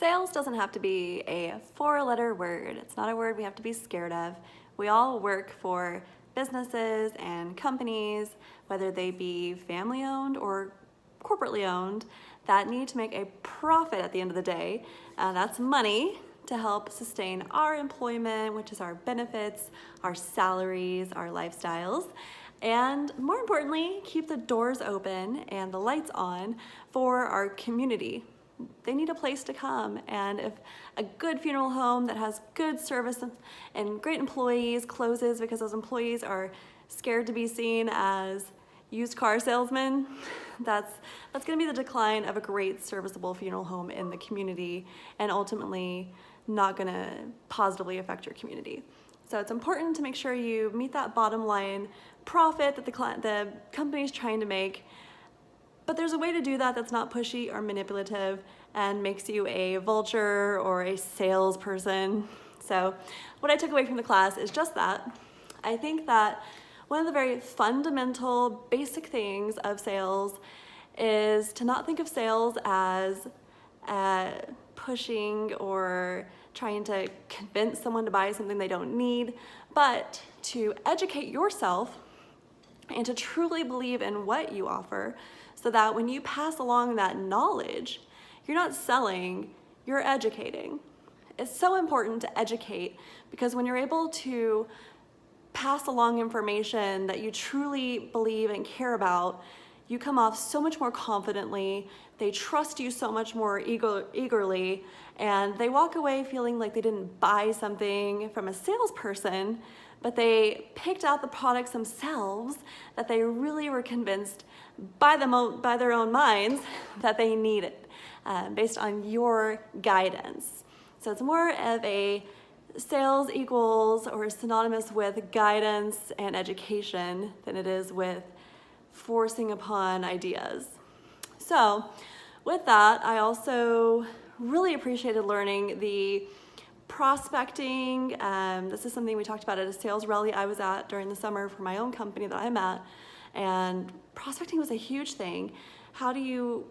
Sales doesn't have to be a four-letter word. It's not a word we have to be scared of. We all work for businesses and companies, whether they be family-owned or corporately owned, that need to make a profit at the end of the day. That's money to help sustain our employment, which is our benefits, our salaries, our lifestyles, and more importantly, keep the doors open and the lights on for our community. They need a place to come, and if a good funeral home that has good service and great employees closes because those employees are scared to be seen as used car salesmen, that's going to be the decline of a great serviceable funeral home in the community, and ultimately not going to positively affect your community. So it's important to make sure you meet that bottom line profit that the company is trying to make. But there's a way to do that that's not pushy or manipulative and makes you a vulture or a salesperson. So what I took away from the class is just that. I think that one of the very fundamental, basic things of sales is to not think of sales as pushing or trying to convince someone to buy something they don't need, but to educate yourself and to truly believe in what you offer, so that when you pass along that knowledge, you're not selling, you're educating. It's so important to educate, because when you're able to pass along information that you truly believe and care about, you come off so much more confidently, they trust you so much more eagerly, and they walk away feeling like they didn't buy something from a salesperson, but they picked out the products themselves that they really were convinced by their own minds that they needed, based on your guidance. So it's more of a sales equals or synonymous with guidance and education than it is with forcing upon ideas. So with that, I also really appreciated learning the prospecting. This is something we talked about at a sales rally I was at during the summer for my own company that I'm at, and prospecting was a huge thing. How do you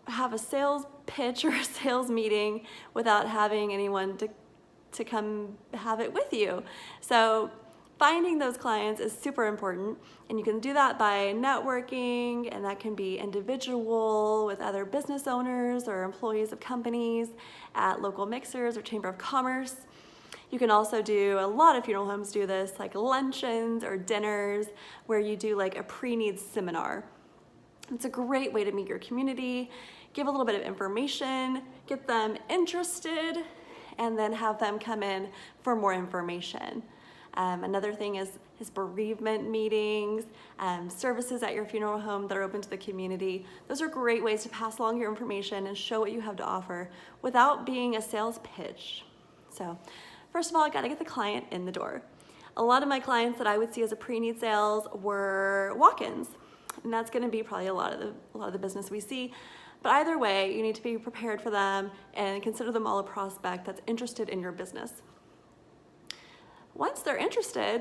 have a sales pitch or a sales meeting without having anyone to come have it with you? So finding those clients is super important, and you can do that by networking, and that can be individual with other business owners or employees of companies at local mixers or chamber of commerce. You can also do, a lot of funeral homes do this, like luncheons or dinners where you do like a pre-need seminar. It's a great way to meet your community, give a little bit of information, get them interested, and then have them come in for more information. Another thing is bereavement meetings, services at your funeral home that are open to the community. Those are great ways to pass along your information and show what you have to offer without being a sales pitch. So first of all, I gotta get the client in the door. A lot of my clients that I would see as a pre-need sales were walk-ins, and that's gonna be probably a lot of the business we see. But either way, you need to be prepared for them and consider them all a prospect that's interested in your business. Once they're interested,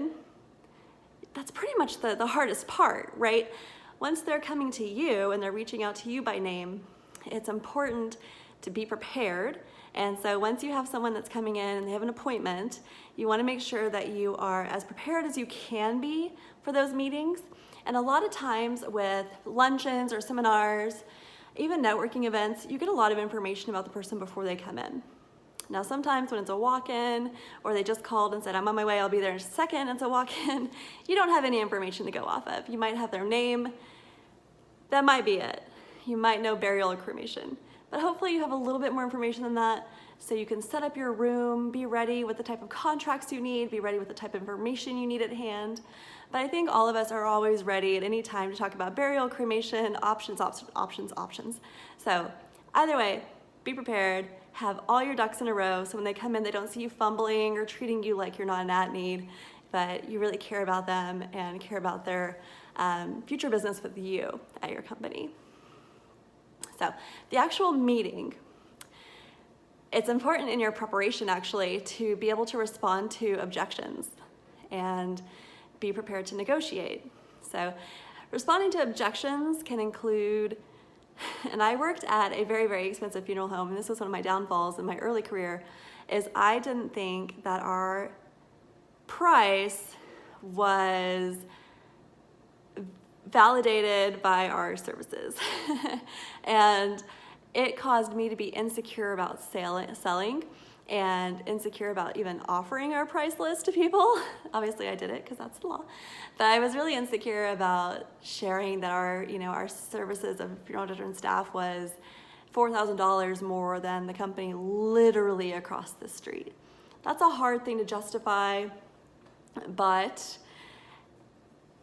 that's pretty much the hardest part, right? Once they're coming to you and they're reaching out to you by name, it's important to be prepared. And so once you have someone that's coming in and they have an appointment, you want to make sure that you are as prepared as you can be for those meetings. And a lot of times with luncheons or seminars, even networking events, you get a lot of information about the person before they come in. Now sometimes when it's a walk-in, or they just called and said, I'm on my way, I'll be there in a second, it's a walk-in, you don't have any information to go off of. You might have their name, that might be it. You might know burial or cremation, but hopefully you have a little bit more information than that, so you can set up your room, be ready with the type of contracts you need, be ready with the type of information you need at hand. But I think all of us are always ready at any time to talk about burial, cremation, options. So either way, be prepared. Have all your ducks in a row, so when they come in, they don't see you fumbling or treating you like you're not an at-need, but you really care about them and care about their future business with you at your company. So the actual meeting, it's important in your preparation actually to be able to respond to objections and be prepared to negotiate. So responding to objections can include And I worked at a very, very expensive funeral home, and this was one of my downfalls in my early career, is I didn't think that our price was validated by our services. And it caused me to be insecure about selling and insecure about even offering our price list to people. Obviously I did it because that's the law. But I was really insecure about sharing that our services of funeral director and staff was $4,000 more than the company literally across the street. That's a hard thing to justify, but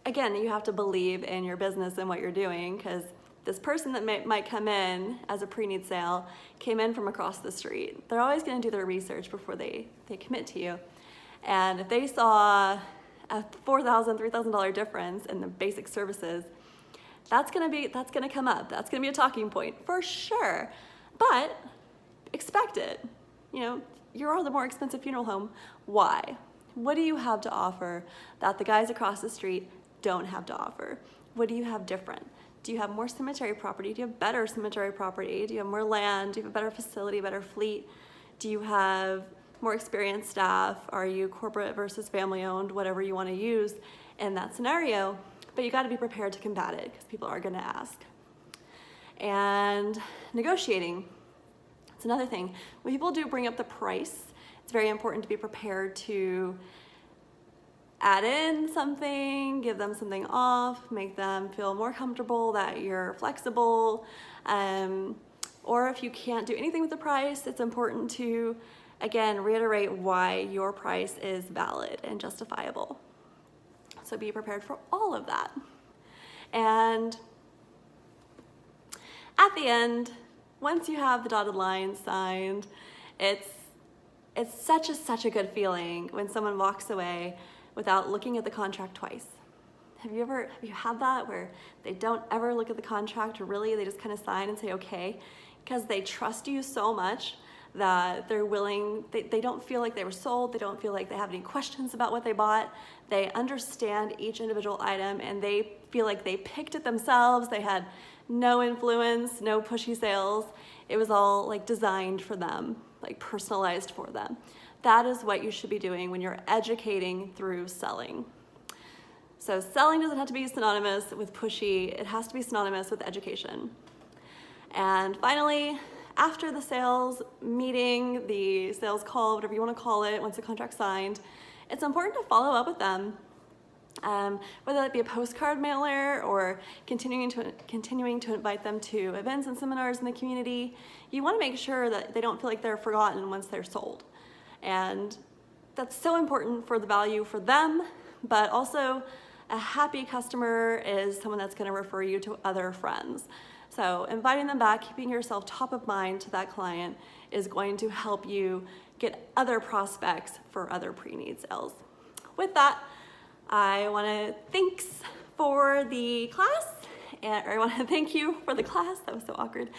again, you have to believe in your business and what you're doing, because this person that might come in as a pre-need sale came in from across the street. They're always going to do their research before they commit to you. And if they saw a $4,000, $3,000 difference in the basic services, that's going to come up. That's going to be a talking point for sure. But expect it. You're the more expensive funeral home. Why? What do you have to offer that the guys across the street don't have to offer? What do you have different? Do you have more cemetery property? Do you have better cemetery property? Do you have more land? Do you have a better facility, better fleet? Do you have more experienced staff? Are you corporate versus family owned? Whatever you want to use in that scenario. But you got to be prepared to combat it, because people are going to ask. And negotiating. It's another thing. When people do bring up the price, it's very important to be prepared to add in something, give them something off, make them feel more comfortable that you're flexible. Or if you can't do anything with the price, it's important to, again, reiterate why your price is valid and justifiable. So be prepared for all of that. And at the end, once you have the dotted line signed, it's such a good feeling when someone walks away without looking at the contract twice. Have you had that where they don't ever look at the contract, or really they just kind of sign and say okay, because they trust you so much that they're willing, they don't feel like they were sold, they don't feel like they have any questions about what they bought, they understand each individual item, and they feel like they picked it themselves, they had no influence, no pushy sales, it was all like designed for them, like personalized for them. That is what you should be doing when you're educating through selling. So selling doesn't have to be synonymous with pushy, it has to be synonymous with education. And finally, after the sales meeting, the sales call, whatever you want to call it, once the contract's signed, it's important to follow up with them. Whether that be a postcard mailer or continuing to invite them to events and seminars in the community, you want to make sure that they don't feel like they're forgotten once they're sold. And that's so important for the value for them, but also a happy customer is someone that's going to refer you to other friends. So inviting them back, keeping yourself top of mind to that client is going to help you get other prospects for other pre-need sales. With that, I want to thanks for the class, or I want to thank you for the class, that was so awkward,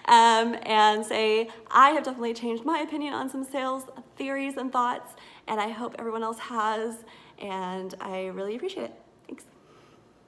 and say I have definitely changed my opinion on some sales theories and thoughts, and I hope everyone else has, and I really appreciate it.